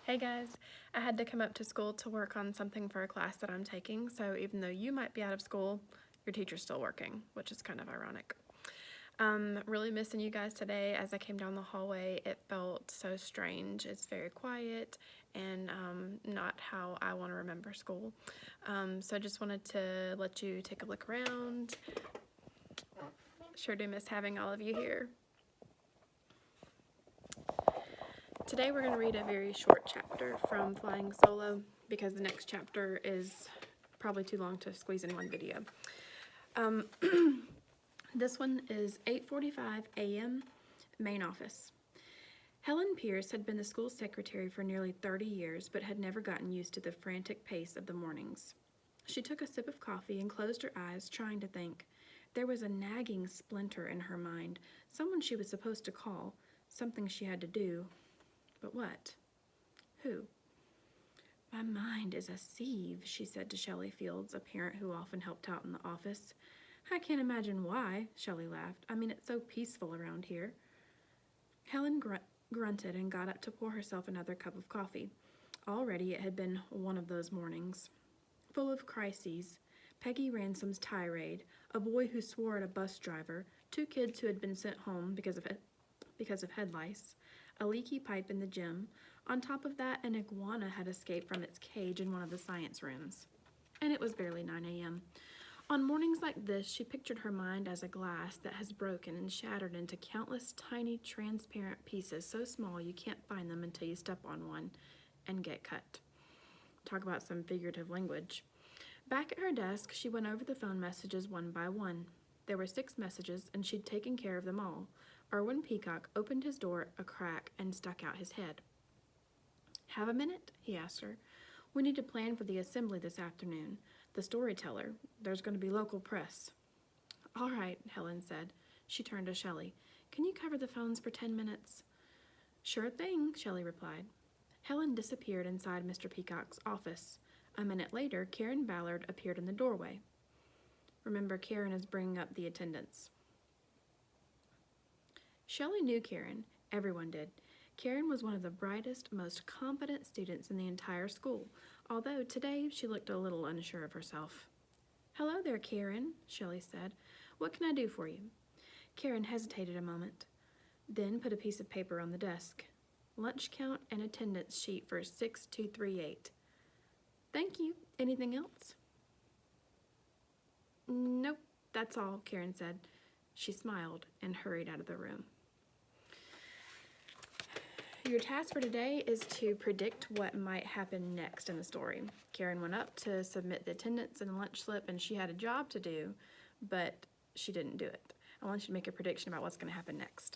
Hey guys, I had to come up to school to work on something for a class that I'm taking, so even though you might be out of school, your teacher's still working, which is kind of ironic. Really missing you guys today. As I came down the hallway, it felt so strange. It's very quiet and not how I want to remember school. So I just wanted to let you take a look around. Sure do miss having all of you here. Today we're going to read a very short chapter from Flying Solo because the next chapter is probably too long to squeeze in one video. This one is 8:45 a.m. main office. Helen Pierce had been the school secretary for nearly 30 years but had never gotten used to the frantic pace of the mornings. She took a sip of coffee and closed her eyes, trying to think. There was a nagging splinter in her mind, someone she was supposed to call, something she had to do. But what? Who? My mind is a sieve, she said to Shelley Fields, a parent who often helped out in the office. I can't imagine why, Shelley laughed. I mean, it's so peaceful around here. Helen grunted and got up to pour herself another cup of coffee. Already it had been one of those mornings. Full of crises. Peggy Ransom's tirade, a boy who swore at a bus driver, 2 kids who had been sent home because of head lice, a leaky pipe in the gym. On top of that, an iguana had escaped from its cage in one of the science rooms. And it was barely 9 a.m. On mornings like this, she pictured her mind as a glass that has broken and shattered into countless tiny, transparent pieces so small you can't find them until you step on one and get cut. Talk about some figurative language. Back at her desk, she went over the phone messages one by one. There were 6 messages, and she'd taken care of them all. Erwin Peacock opened his door a crack and stuck out his head. Have a minute? He asked her. We need to plan for the assembly this afternoon. The storyteller. There's going to be local press. All right, Helen said. She turned to Shelley. Can you cover the phones for 10 minutes? Sure thing, Shelley replied. Helen disappeared inside Mr. Peacock's office. A minute later, Karen Ballard appeared in the doorway. Remember, Karen is bringing up the attendance. Shelley knew Karen. Everyone did. Karen was one of the brightest, most competent students in the entire school, although today she looked a little unsure of herself. Hello there, Karen, Shelley said. What can I do for you? Karen hesitated a moment, then put a piece of paper on the desk. Lunch count and attendance sheet for 6238. Thank you. Anything else? Nope, that's all, Karen said. She smiled and hurried out of the room. Your task for today is to predict what might happen next in the story. Karen went up to submit the attendance and the lunch slip, and she had a job to do, but she didn't do it. I want you to make a prediction about what's going to happen next.